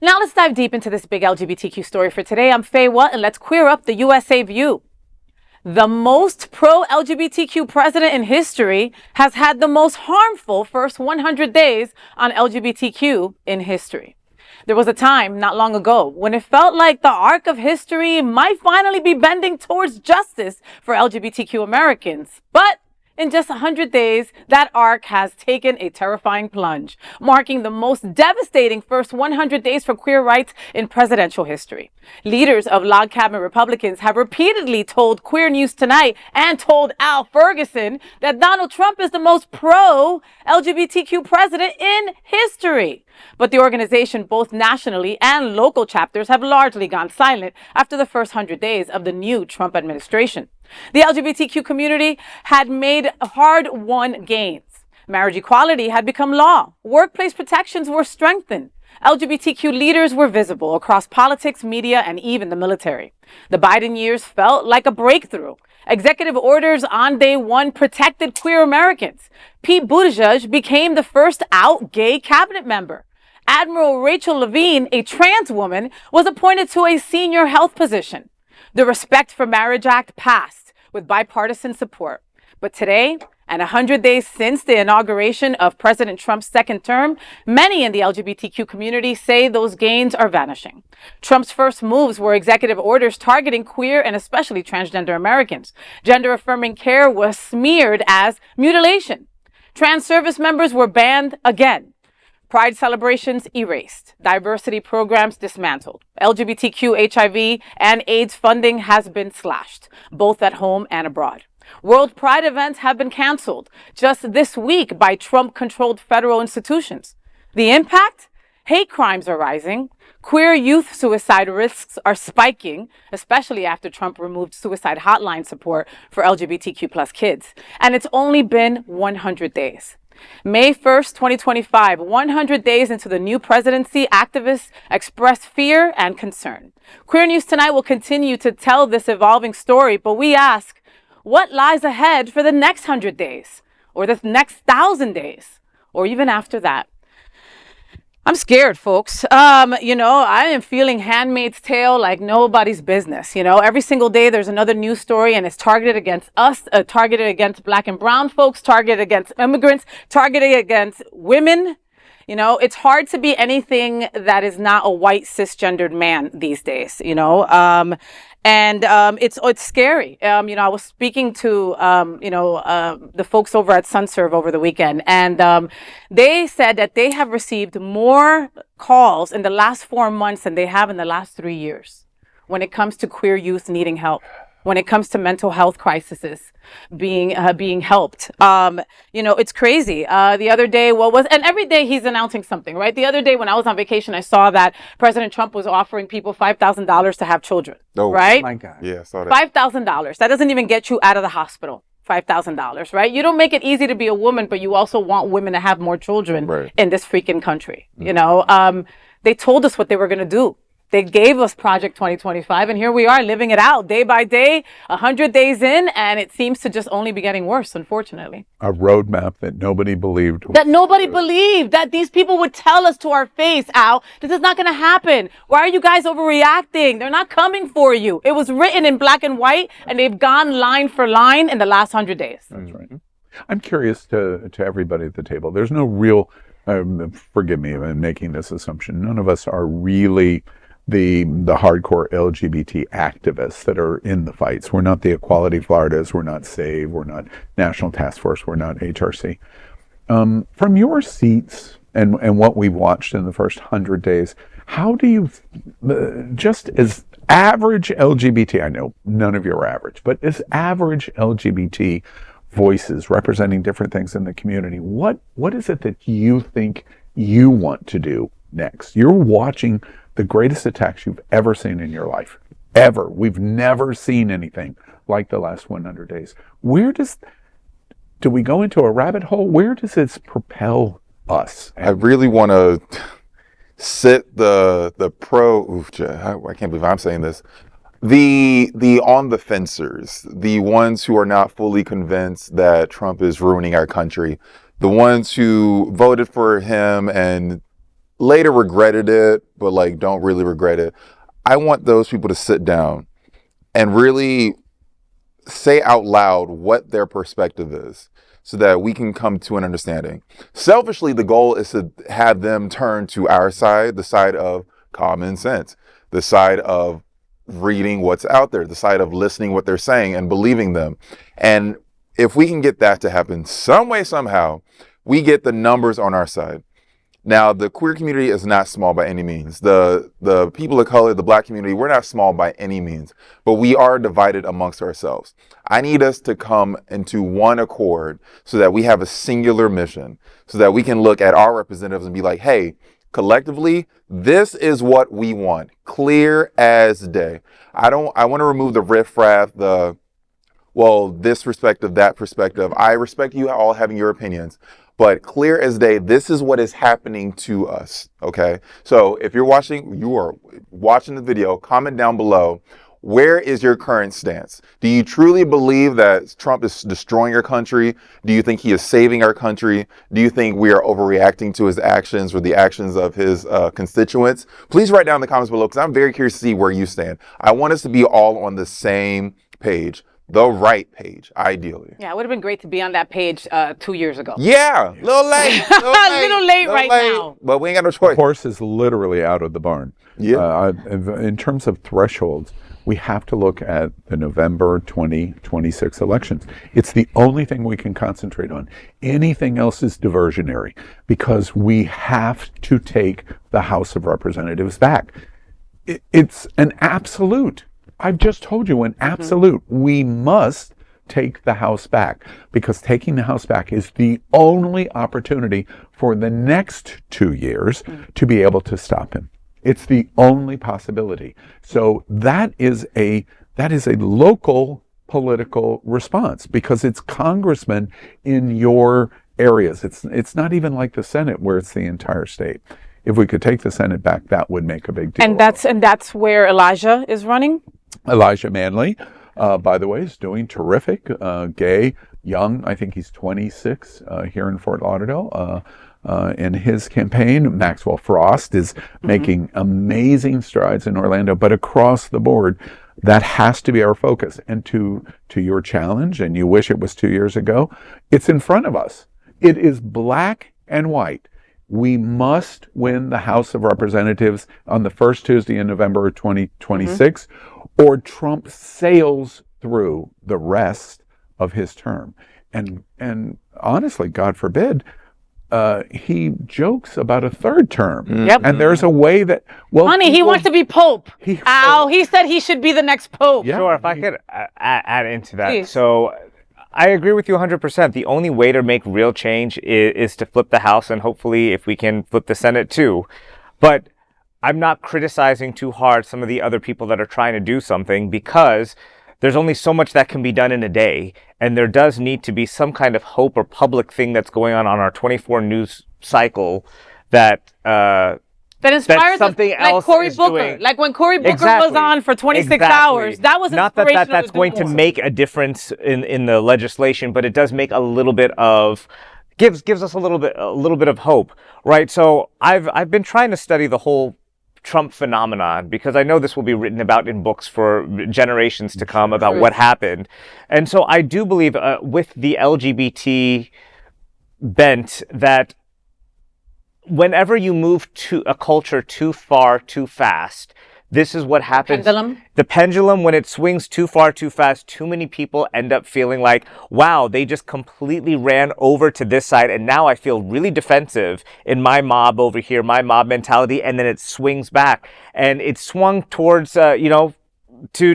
Now let's dive deep into this big LGBTQ story for today. I'm Faye Watt, and let's queer up the USA view. The most pro-LGBTQ president in history has had the most harmful first 100 days on LGBTQ in history. There was a time not long ago when it felt like the arc of history might finally be bending towards justice for LGBTQ Americans. But in just 100 days, that arc has taken a terrifying plunge, marking the most devastating first 100 days for queer rights in presidential history. Leaders of log cabin Republicans have repeatedly told Queer News Tonight and told Al Ferguson that Donald Trump is the most pro-LGBTQ president in history. But the organization, both nationally and local chapters, have largely gone silent after the first 100 days of the new Trump administration. The LGBTQ community had made hard-won gains. Marriage equality had become law. Workplace protections were strengthened. LGBTQ leaders were visible across politics, media, and even the military. The Biden years felt like a breakthrough. Executive orders on day one protected queer Americans. Pete Buttigieg became the first out gay cabinet member. Admiral Rachel Levine, a trans woman, was appointed to a senior health position. The Respect for Marriage Act passed with bipartisan support. But today, and 100 days since the inauguration of President Trump's second term, many in the LGBTQ community say those gains are vanishing. Trump's first moves were executive orders targeting queer and especially transgender Americans. Gender-affirming care was smeared as mutilation. Trans service members were banned again. Pride celebrations erased. Diversity programs dismantled. LGBTQ HIV and AIDS funding has been slashed, both at home and abroad. World Pride events have been canceled just this week by Trump-controlled federal institutions. The impact? Hate crimes are rising. Queer youth suicide risks are spiking, especially after Trump removed suicide hotline support for LGBTQ plus kids. And it's only been 100 days. May 1st, 2025, 100 days into the new presidency, activists express fear and concern. Queer News Tonight will continue to tell this evolving story, but we ask, what lies ahead for the next 100 days, or the next 1,000 days, or even after that? I'm scared, folks. I am feeling Handmaid's Tale like nobody's business. Every single day there's another news story and it's targeted against us, targeted against Black and brown folks, targeted against immigrants, targeted against women. It's hard to be anything that is not a white cisgendered man these days, it's scary. I was speaking to, the folks over at SunServe over the weekend, and they said that they have received more calls in the last 4 months than they have in the last 3 years when it comes to queer youth needing help, when it comes to mental health crises being helped. It's crazy. The other day, and every day he's announcing something, right? The other day when I was on vacation, I saw that President Trump was offering people $5,000 to have children, right? My God. Yeah, I saw that. $5,000. That doesn't even get you out of the hospital. $5,000, right? You don't make it easy to be a woman, but you also want women to have more children in this freaking country. They told us what they were going to do. They gave us Project 2025, and here we are living it out day by day, 100 days in, and it seems to just only be getting worse, unfortunately. A roadmap that nobody believed. That these people would tell us to our face, Al, this is not going to happen. Why are you guys overreacting? They're not coming for you. It was written in black and white, and they've gone line for line in the last 100 days. That's right. I'm curious to everybody at the table. There's no real, forgive me if making this assumption, none of us are really the hardcore LGBT activists that are in the fights. We're not the Equality Floridas, we're not SAVE, we're not National Task Force, we're not HRC. From your seats and what we've watched in the first 100 days, how do you, just as average LGBT, I know none of you are average, but as average LGBT voices representing different things in the community, what is it that you think you want to do next? You're watching the greatest attacks you've ever seen in your life. Ever. We've never seen anything like the last 100 days. Do we go into a rabbit hole? Where does this propel us? I really want to sit I can't believe I'm saying this, the on the fencers, the ones who are not fully convinced that Trump is ruining our country, the ones who voted for him and later regretted it, but like don't really regret it. I want those people to sit down and really say out loud what their perspective is so that we can come to an understanding. Selfishly, the goal is to have them turn to our side, the side of common sense, the side of reading what's out there, the side of listening what they're saying and believing them. And if we can get that to happen some way, somehow, we get the numbers on our side. Now, the queer community is not small by any means. The people of color, the Black community, we're not small by any means, but we are divided amongst ourselves. I need us to come into one accord so that we have a singular mission, so that we can look at our representatives and be like, hey, collectively, this is what we want, clear as day. I want to remove the riffraff, this perspective, that perspective. I respect you all having your opinions, but clear as day, this is what is happening to us, okay? So if you are watching the video, comment down below, where is your current stance? Do you truly believe that Trump is destroying our country? Do you think he is saving our country? Do you think we are overreacting to his actions or the actions of his constituents? Please write down in the comments below, because I'm very curious to see where you stand. I want us to be all on the same page. The right page, ideally. Yeah, it would have been great to be on that page 2 years ago. Yeah, a little late. Little late right now. But we ain't got no choice. The horse is literally out of the barn. Yeah. In terms of thresholds, we have to look at the November 2026 elections. It's the only thing we can concentrate on. Anything else is diversionary, because we have to take the House of Representatives back. It's an absolute. I've just told you, an absolute. We must take the House back, because taking the House back is the only opportunity for the next 2 years to be able to stop him. It's the only possibility. So that is a local political response, because it's congressmen in your areas. It's not even like the Senate, where it's the entire state. If we could take the Senate back, that would make a big deal. And that's where Elijah is running? Elijah Manley, by the way, is doing terrific. Gay, young, I think he's 26 here in Fort Lauderdale. In his campaign, Maxwell Frost is making amazing strides in Orlando, but across the board, that has to be our focus. And to your challenge, and you wish it was 2 years ago, it's in front of us. It is black and white. We must win the House of Representatives on the first Tuesday in November of 2026, or Trump sails through the rest of his term. And honestly, God forbid, he jokes about a third term. Yep. And there's a way that, Honey, he wants to be Pope. He said he should be the next Pope. Yeah. Sure, if I could add into that. Please. So I agree with you 100%. The only way to make real change is to flip the House, and hopefully if we can flip the Senate too. But I'm not criticizing too hard some of the other people that are trying to do something, because there's only so much that can be done in a day. And there does need to be some kind of hope or public thing that's going on our 24 news cycle that inspires something us, else like Cory is Booker. doing. Like when Cory Booker Exactly. was on for 26 Exactly. hours, that was not inspirational. that's going to make a difference in the legislation, but it does make a little bit of gives us a little bit of hope, right? So I've been trying to study the whole Trump phenomenon, because I know this will be written about in books for generations to come about what happened. And so I do believe with the LGBT bent that whenever you move to a culture too far, too fast, this is what happens. The pendulum, when it swings too far, too fast, too many people end up feeling like, wow, they just completely ran over to this side, and now I feel really defensive in my mob over here, my mob mentality, and then it swings back. And it swung towards, to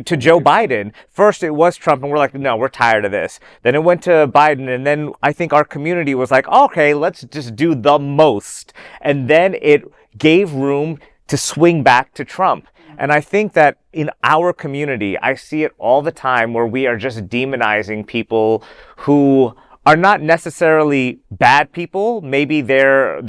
Joe Biden. First it was Trump, and we're like, no, we're tired of this. Then it went to Biden, and then I think our community was like, okay, let's just do the most. And then it gave room to swing back to Trump. And I think that in our community, I see it all the time, where we are just demonizing people who are not necessarily bad people. Maybe their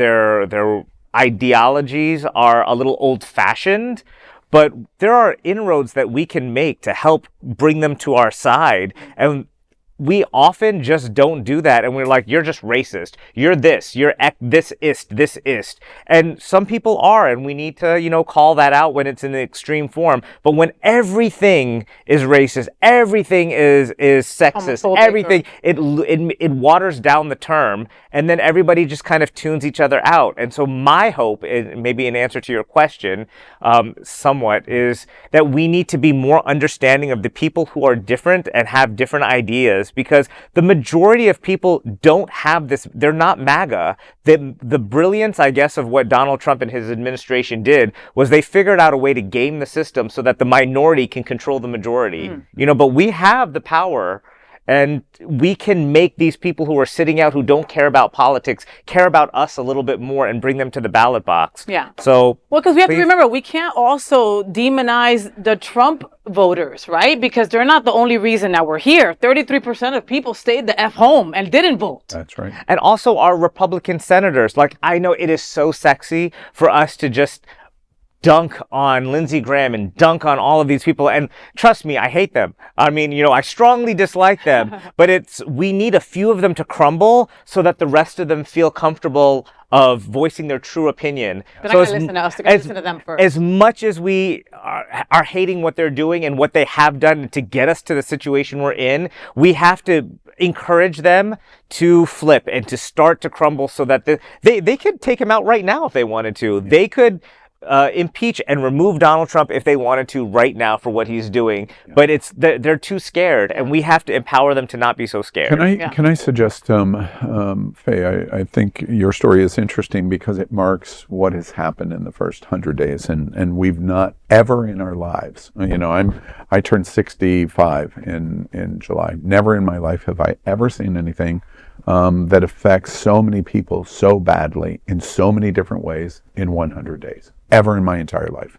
ideologies are a little old-fashioned, but there are inroads that we can make to help bring them to our side. And we often just don't do that, and we're like, you're just racist, you're this, you're this ist. And some people are, and we need to, you know, call that out when it's in the extreme form. But when everything is racist, everything is sexist, Homophobic, everything, it waters down the term, and then everybody just kind of tunes each other out. And so my hope, and maybe in answer to your question, somewhat, is that we need to be more understanding of the people who are different and have different ideas, because the majority of people don't have this. They're not MAGA. The brilliance, I guess, of what Donald Trump and his administration did was they figured out a way to game the system so that the minority can control the majority. You know, but we have the power, and we can make these people who are sitting out, who don't care about politics, care about us a little bit more and bring them to the ballot box. Yeah. So, well, because we have to remember, we can't also demonize the Trump voters, right? Because they're not the only reason that we're here. 33% of people stayed the F home and didn't vote. That's right. And also our Republican senators. Like, I know it is so sexy for us to just dunk on Lindsey Graham and dunk on all of these people. And trust me, I hate them. I mean, you know, I strongly dislike them, but we need a few of them to crumble so that the rest of them feel comfortable of voicing their true opinion. They're not going to listen to us. They're going to listen to them first. As much as we are hating what they're doing and what they have done to get us to the situation we're in, we have to encourage them to flip and to start to crumble so that they could take him out right now if they wanted to. They could impeach and remove Donald Trump if they wanted to right now for what he's doing, but they're too scared, and we have to empower them to not be so scared. Can I suggest, Faye, I think your story is interesting because it marks what has happened in the first 100 days, and we've not ever in our lives, you know, I turned 65 in July. Never in my life have I ever seen anything that affects so many people so badly in so many different ways in 100 days, ever in my entire life.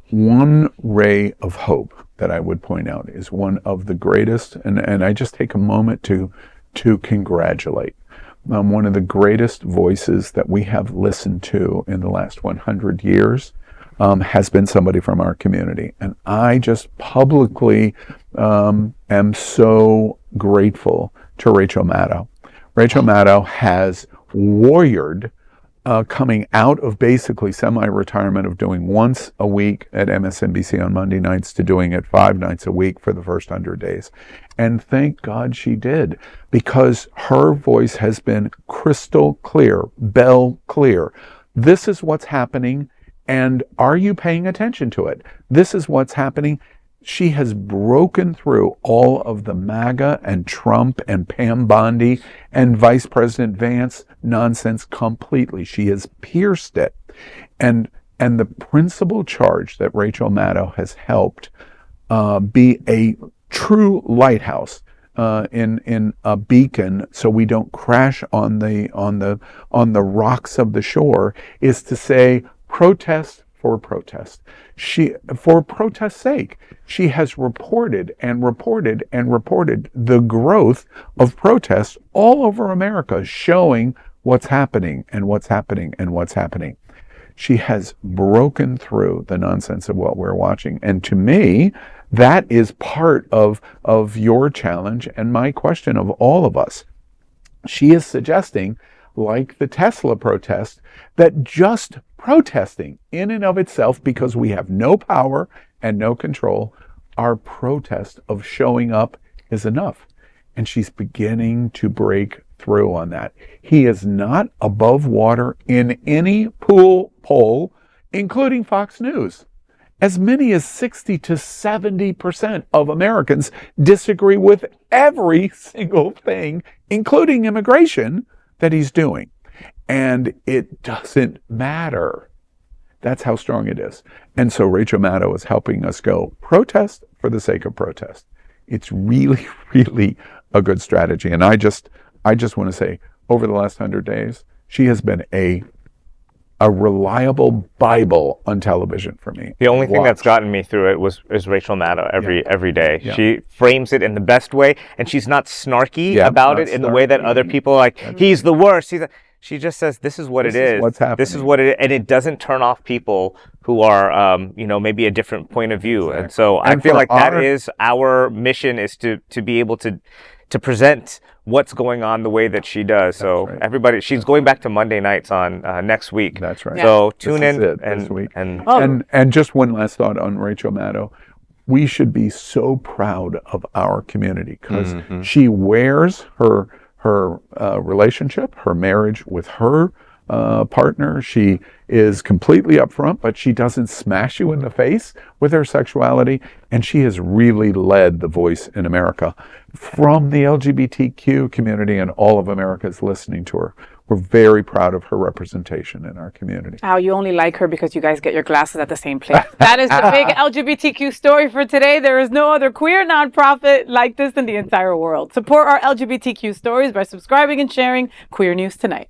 One ray of hope that I would point out is one of the greatest, and I just take a moment to congratulate one of the greatest voices that we have listened to in the last 100 years has been somebody from our community. And I just publicly am so grateful to Rachel Maddow. Rachel Maddow has warriored coming out of basically semi-retirement of doing once a week at MSNBC on Monday nights to doing it 5 nights a week for the first 100 days. And thank God she did, because her voice has been crystal clear, bell clear. This is what's happening, and are you paying attention to it? This is what's happening. She has broken through all of the MAGA and Trump and Pam Bondi and Vice President Vance nonsense completely. She has pierced it. And the principal charge that Rachel Maddow has helped be a true lighthouse in a beacon so we don't crash on the rocks of the shore is to say protest for protest. For protest's sake, she has reported and reported and reported the growth of protests all over America, showing what's happening and what's happening and what's happening. She has broken through the nonsense of what we're watching. And to me, that is part of your challenge and my question of all of us. She is suggesting, like the Tesla protest, that just protesting in and of itself, because we have no power and no control, our protest of showing up is enough. And she's beginning to break through on that. He is not above water in any poll, including Fox News. As many as 60 to 70% of Americans disagree with every single thing, including immigration, that he's doing. And it doesn't matter. That's how strong it is. And so Rachel Maddow is helping us go protest for the sake of protest. It's really, really a good strategy. And I just want to say, over the last 100 days, she has been a reliable Bible on television for me. The only thing that's gotten me through it is Rachel Maddow every day. Yeah. She frames it in the best way, and she's not snarky about it in the way that other people are like, he's the worst. She just says, this is what This it is is. what's This is happening. what it is. And it doesn't turn off people who are, maybe a different point of view. And so I And feel for like that our- is our mission, is to be able to present what's going on the way that she does. So right. everybody, she's going back to Monday nights on next week. That's right. So This tune is in it, and this week. Oh. And just one last thought on Rachel Maddow. We should be so proud of our community because she wears her relationship, her marriage with her partner. She is completely upfront, but she doesn't smash you in the face with her sexuality. And she has really led the voice in America from the LGBTQ community, and all of America is listening to her. We're very proud of her representation in our community. Al, you only like her because you guys get your glasses at the same place. That is the big LGBTQ story for today. There is no other queer nonprofit like this in the entire world. Support our LGBTQ stories by subscribing and sharing Queer News Tonight.